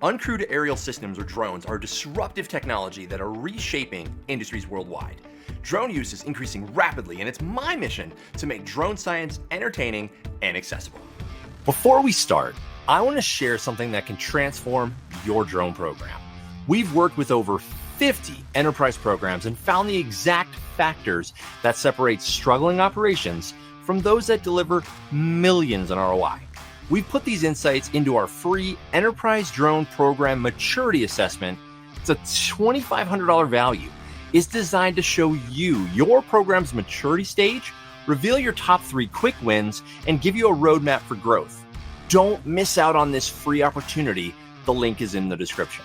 Uncrewed aerial systems or drones are disruptive technology that are reshaping industries worldwide. Drone use is increasing rapidly, and it's my mission to make drone science entertaining and accessible. Before we start, I want to share something that can transform your drone program. We've worked with over 50 enterprise programs and found the exact factors that separate struggling operations from those that deliver millions in ROI. We've put these insights into our free Enterprise Drone Program Maturity Assessment. It's a $2,500 value. It's designed to show you your program's maturity stage, reveal your top 3 quick wins, and give you a roadmap for growth. Don't miss out on this free opportunity. The link is in the description.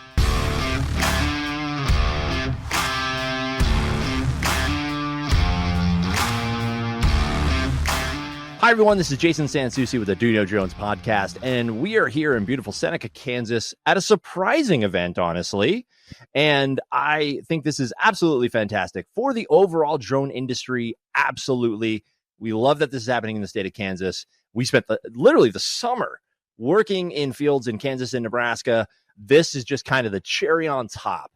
Hi, everyone. This is Jason San Souci with the Do You Know Drones podcast, and we are here in beautiful Seneca, Kansas at a surprising event, honestly. And I think this is absolutely fantastic for the overall drone industry. Absolutely. We love that this is happening in the state of Kansas. We spent literally the summer working in fields in Kansas and Nebraska. This is just kind of the cherry on top.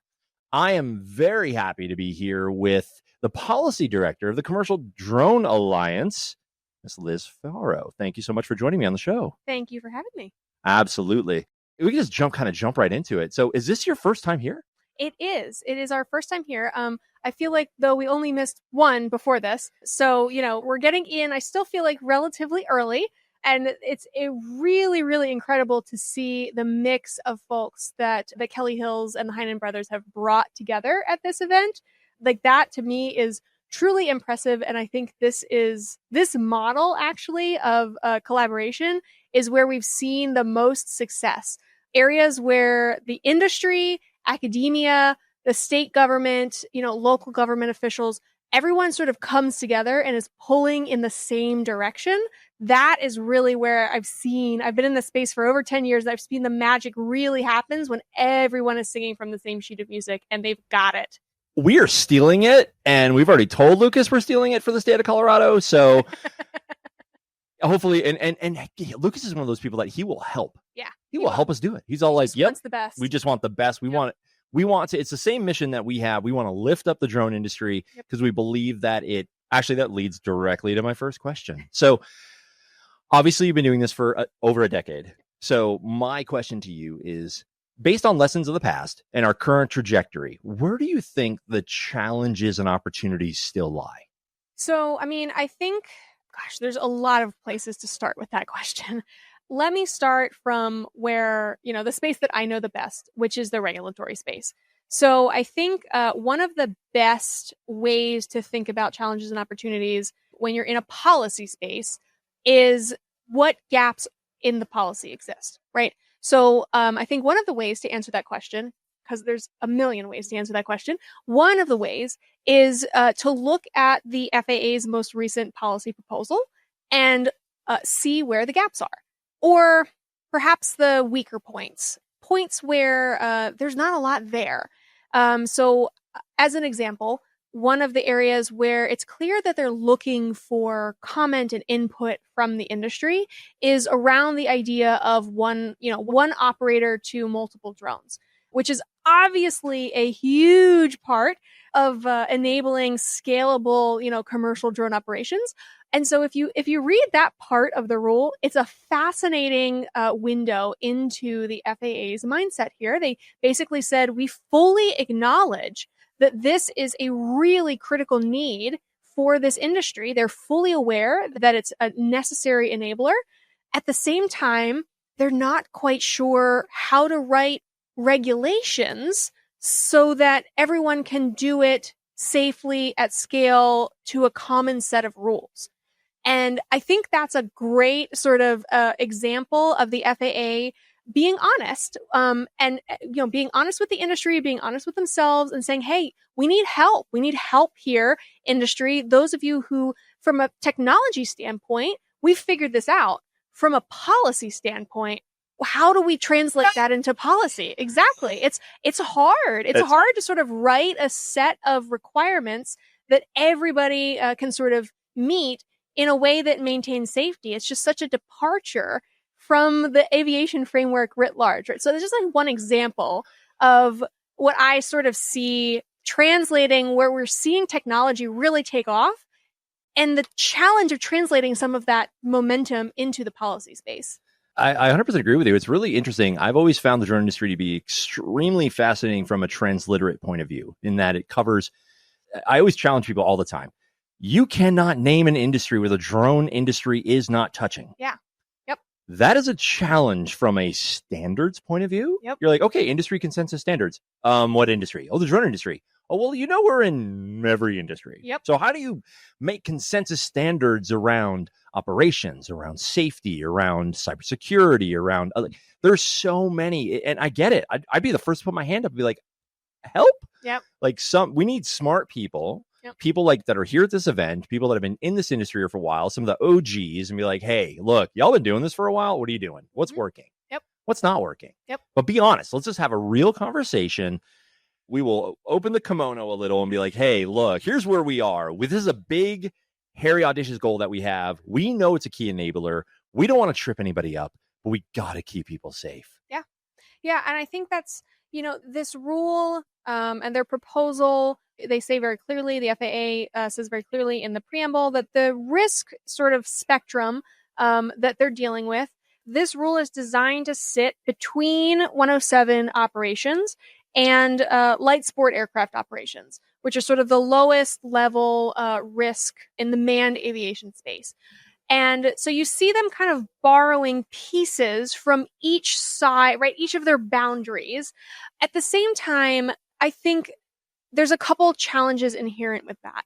I am very happy to be here with the policy director of the Commercial Drone Alliance, Ms. Liz Forro. Thank you so much for joining me on the show. Thank you for having me. Absolutely. We can just jump right into it. So is this your first time here? It is. It is our first time here. I feel like though we only missed one before this. So, we're getting in. I still feel like relatively early. And it's really, really incredible to see the mix of folks that the Kelly Hills and the Heinen brothers have brought together at this event. Like that to me is truly impressive. And I think this model actually of collaboration is where we've seen the most success. Areas where the industry, academia, the state government, local government officials, everyone sort of comes together and is pulling in the same direction. That is really where I've been in this space for over 10 years. I've seen the magic really happens when everyone is singing from the same sheet of music and they've got it. We are stealing it, and we've already told Lucas we're stealing it for the state of Colorado. So hopefully, and Lucas is one of those people that he will help. Yeah, he will help us do it. He's all like, "Yep, the best. We just want the best. We want to. It's the same mission that we have. We want to lift up the drone industry because we believe that that leads directly to my first question. So, obviously, you've been doing this for over a decade. So, my question to you is, based on lessons of the past and our current trajectory, where do you think the challenges and opportunities still lie? So, I think, there's a lot of places to start with that question. Let me start from where, the space that I know the best, which is the regulatory space. So I think one of the best ways to think about challenges and opportunities when you're in a policy space is what gaps in the policy exist, right? So I think one of the ways to answer that question, because there's a million ways to answer that question, one of the ways is to look at the FAA's most recent policy proposal and see where the gaps are, or perhaps the weaker points where there's not a lot there. So as an example, one of the areas where it's clear that they're looking for comment and input from the industry is around the idea of one operator to multiple drones, which is obviously a huge part of enabling scalable, commercial drone operations. And so if you read that part of the rule, it's a fascinating window into the FAA's mindset here. They basically said, we fully acknowledge that this is a really critical need for this industry. They're fully aware that it's a necessary enabler. At the same time, they're not quite sure how to write regulations so that everyone can do it safely at scale to a common set of rules. And I think that's a great sort of example of the FAA being honest, and being honest with the industry, being honest with themselves, and saying, "Hey, we need help. We need help here, industry. Those of you who, from a technology standpoint, we've figured this out. From a policy standpoint, how do we translate that into policy?" Exactly. It's hard. It's hard to sort of write a set of requirements that everybody can sort of meet in a way that maintains safety. It's just such a departure from the aviation framework writ large, right? So this is like one example of what I sort of see translating where we're seeing technology really take off and the challenge of translating some of that momentum into the policy space. I 100% agree with you. It's really interesting. I've always found the drone industry to be extremely fascinating from a transliterate point of view in that it covers, I always challenge people all the time. You cannot name an industry where the drone industry is not touching. Yeah. Yep. That is a challenge from a standards point of view. Yep. You're like, okay, industry consensus standards. What industry? Oh, the drone industry. Oh, well, we're in every industry. Yep. So how do you make consensus standards around operations, around safety, around cybersecurity, around there's so many, and I get it. I'd be the first to put my hand up and be like, help. Yep. Like we need smart people. Yep. People like that are here at this event, people that have been in this industry for a while, some of the OGs, and be like, hey, look, y'all been doing this for a while. What are you doing? What's working? Yep. What's not working? Yep. But be honest. Let's just have a real conversation. We will open the kimono a little and be like, hey, look, here's where we are. This is a big, hairy, audacious goal that we have. We know it's a key enabler. We don't want to trip anybody up, but we got to keep people safe. Yeah. Yeah. And I think that's, this rule and their proposal, they say very clearly, the FAA says very clearly in the preamble that the risk sort of spectrum that they're dealing with, this rule is designed to sit between 107 operations and light sport aircraft operations, which are sort of the lowest level risk in the manned aviation space. And so you see them kind of borrowing pieces from each side, right? Each of their boundaries. At the same time, I think there's a couple challenges inherent with that.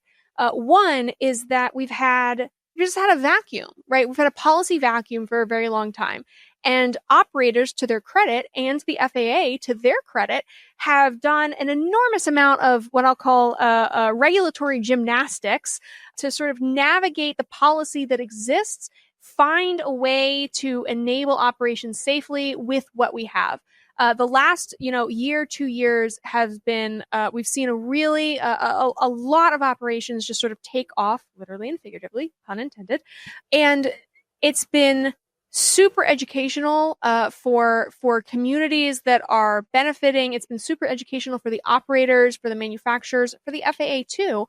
One is that we've just had a vacuum, right? We've had a policy vacuum for a very long time. And operators, to their credit, and the FAA, to their credit, have done an enormous amount of what I'll call regulatory gymnastics to sort of navigate the policy that exists, find a way to enable operations safely with what we have. The last, year, 2 years has been, we've seen a really, a lot of operations just sort of take off, literally and figuratively, pun intended. And it's been super educational for communities that are benefiting. It's been super educational for the operators, for the manufacturers, for the FAA too.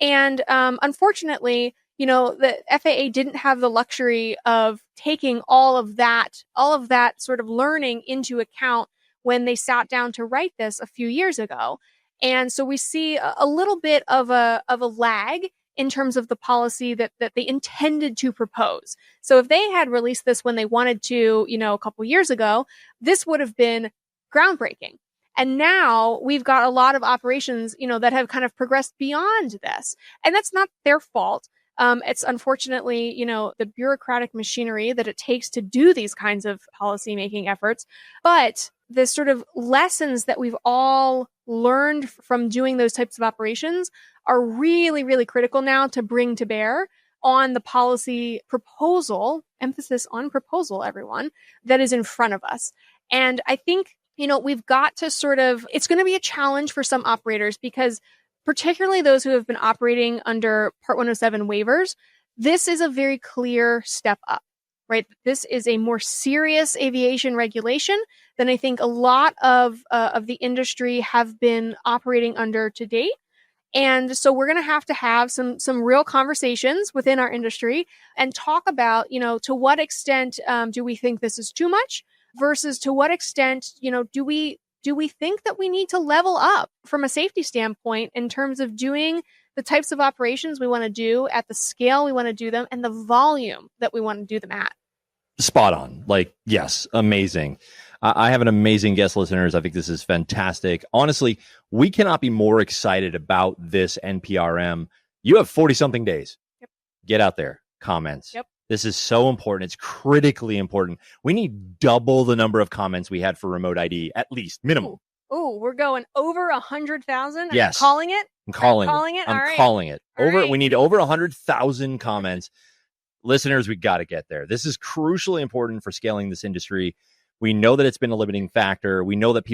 And unfortunately, the FAA didn't have the luxury of taking all of that sort of learning into account when they sat down to write this a few years ago. And so we see a little bit of a lag in terms of the policy that they intended to propose. So if they had released this when they wanted to, a couple years ago, this would have been groundbreaking. And now we've got a lot of operations, that have kind of progressed beyond this. And that's not their fault. It's unfortunately, the bureaucratic machinery that it takes to do these kinds of policy-making efforts. But the sort of lessons that we've all learned from doing those types of operations are really, really critical now to bring to bear on the policy proposal, emphasis on proposal, everyone, that is in front of us. And I think, we've got to it's going to be a challenge for some operators because particularly those who have been operating under Part 107 waivers, this is a very clear step up, right? This is a more serious aviation regulation than I think a lot of the industry have been operating under to date. And so we're going to have some real conversations within our industry and talk about, to what extent do we think this is too much versus to what extent, do we think that we need to level up from a safety standpoint in terms of doing the types of operations we want to do at the scale we want to do them and the volume that we want to do them at? Spot on. Yes, amazing. I have an amazing guest listeners. I think this is fantastic. Honestly, we cannot be more excited about this NPRM. You have 40 something days. Yep. Get out there. Comments. Yep. This is so important. It's critically important. We need double the number of comments we had for remote ID, at least minimum. Oh, we're going over 100,000. Yes. I'm calling it. I'm calling it. I'm All right. calling it. All right. We need over 100,000 comments. Listeners, we got to get there. This is crucially important for scaling this industry. We know that it's been a limiting factor. We know that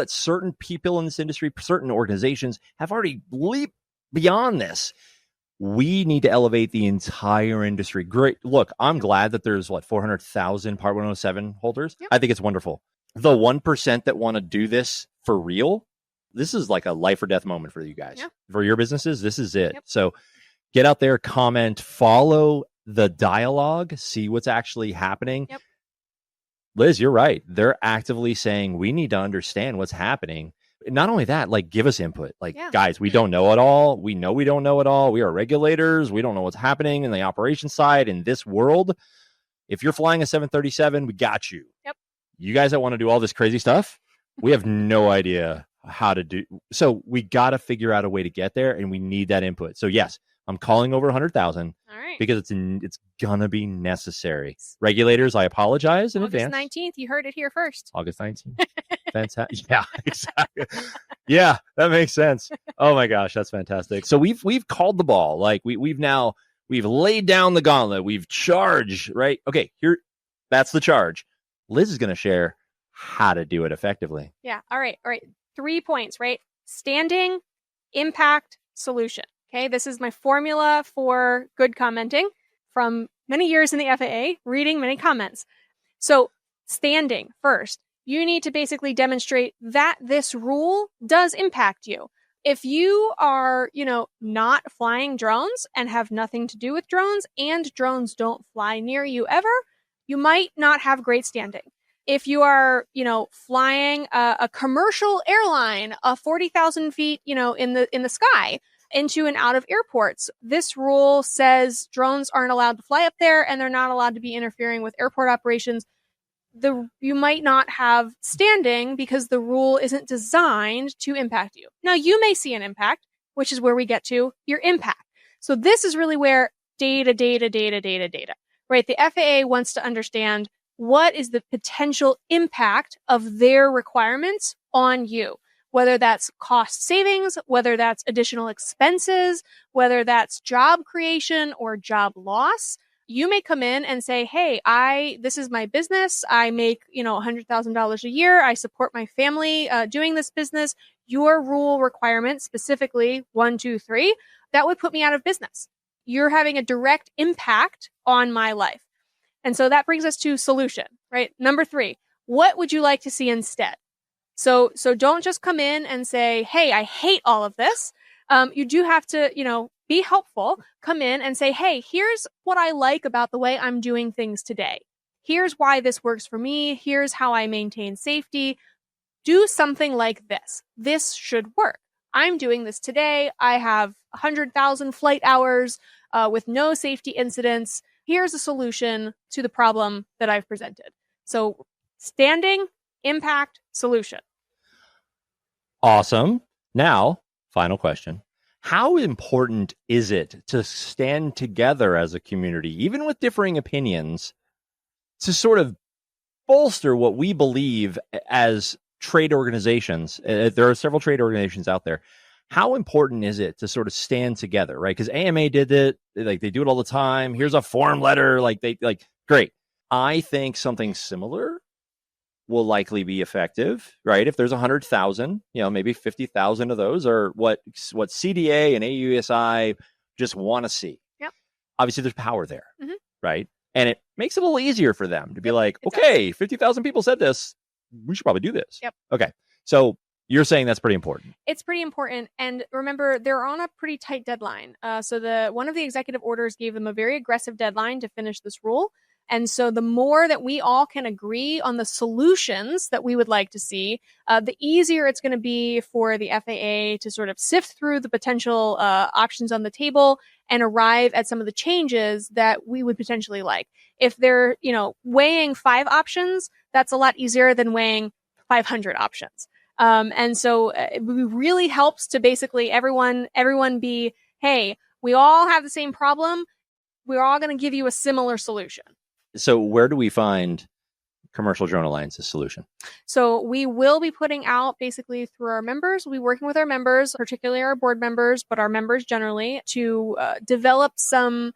certain people in this industry, certain organizations have already leaped beyond this. we need to elevate the entire industry. Great. Look, I'm glad that there's 400,000 Part 107 holders. Yep. I think it's wonderful. The 1% that want to do this for real, this is like a life or death moment for you guys. Yeah. For your businesses, this is it. Yep. So get out there, comment, follow the dialogue, see what's actually happening. Yep. Liz, you're right. They're actively saying we need to understand what's happening. Not only that, give us input. Guys, we don't know it all. We know we don't know it all. We are regulators. We don't know what's happening in the operations side in this world. If you're flying a 737, we got you. Yep. You guys that want to do all this crazy stuff, we have no idea how to do. So we got to figure out a way to get there, and we need that input. So yes, I'm calling over 100,000 because it's gonna be necessary. Regulators, I apologize in advance. August 19th, you heard it here first. August 19th. Fantastic. Yeah, exactly. Yeah, that makes sense. Oh my gosh, that's fantastic. So we've called the ball. We've laid down the gauntlet. We've charged, right? Okay, that's the charge. Liz is going to share how to do it effectively. Yeah. All right. 3 points, right? Standing, impact, solution. Okay. This is my formula for good commenting from many years in the FAA, reading many comments. So standing first, you need to basically demonstrate that this rule does impact you. If you are, not flying drones and have nothing to do with drones, and drones don't fly near you ever, you might not have great standing. If you are, flying a commercial airline, 40,000 feet, in the sky into and out of airports, this rule says drones aren't allowed to fly up there and they're not allowed to be interfering with airport operations. You might not have standing because the rule isn't designed to impact you. Now, you may see an impact, which is where we get to your impact. So this is really where data, right? The FAA wants to understand what is the potential impact of their requirements on you, whether that's cost savings, whether that's additional expenses, whether that's job creation or job loss. You may come in and say, hey, this is my business. I make, $100,000 a year. I support my family doing this business. Your rule requirement, specifically 1, 2, 3, that would put me out of business. You're having a direct impact on my life. And so that brings us to solution, right? Number 3, what would you like to see instead? So don't just come in and say, hey, I hate all of this. You do have to, be helpful, come in and say, hey, here's what I like about the way I'm doing things today. Here's why this works for me. Here's how I maintain safety. Do something like this. This should work. I'm doing this today. I have 100,000 flight hours with no safety incidents. Here's a solution to the problem that I've presented. So standing, impact, solution. Awesome. Now, final question. How important is it to stand together as a community, even with differing opinions, to sort of bolster what we believe as trade organizations? There are several trade organizations out there. How important is it to sort of stand together, right? Because AMA did it, they do it all the time. Here's a form letter, great. I think something similar will likely be effective, right? If there's 100,000, maybe 50,000 of those are what CDA and AUSI just want to see. Yep. Obviously, there's power there, right? And it makes it a little easier for them to be okay, 50,000 people said this. We should probably do this. Yep. Okay. So you're saying that's pretty important. It's pretty important. And remember, they're on a pretty tight deadline. So one of the executive orders gave them a very aggressive deadline to finish this rule. And so the more that we all can agree on the solutions that we would like to see, the easier it's going to be for the FAA to sort of sift through the potential options on the table and arrive at some of the changes that we would potentially like. If they're, weighing 5 options, that's a lot easier than weighing 500 options. And so it really helps to basically everyone be, hey, we all have the same problem. We're all going to give you a similar solution. So where do we find Commercial Drone Alliance's solution? So we will be putting out basically through our members. We'll be working with our members, particularly our board members, but our members generally, to develop some,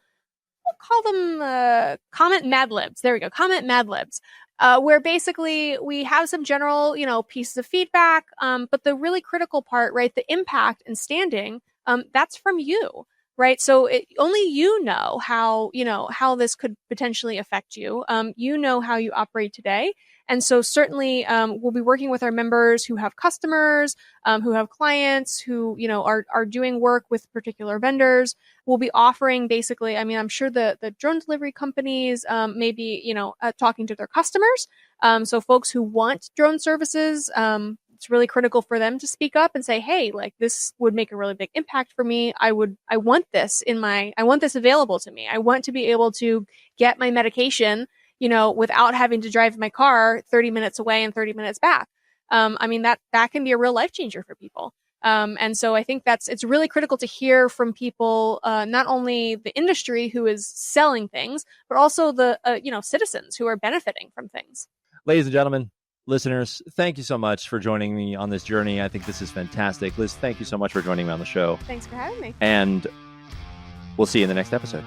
we'll call them comment Mad Libs. There we go, comment Mad Libs. Where basically we have some general, pieces of feedback. But the really critical part, right, the impact and standing, that's from you. right? So only you know how this could potentially affect you. You know how you operate today. And so certainly we'll be working with our members who have customers, who have clients, who are doing work with particular vendors. We'll be offering basically, I mean, I'm sure the drone delivery companies may be talking to their customers. So folks who want drone services, it's really critical for them to speak up and say, hey, like this would make a really big impact for me. I want this available to me. I want to be able to get my medication, without having to drive my car 30 minutes away and 30 minutes back. I mean, that can be a real life changer for people. And so I think it's really critical to hear from people, not only the industry who is selling things, but also the, citizens who are benefiting from things. Ladies and gentlemen, listeners, thank you so much for joining me on this journey. I think this is fantastic. Liz, thank you so much for joining me on the show. Thanks for having me. And we'll see you in the next episode.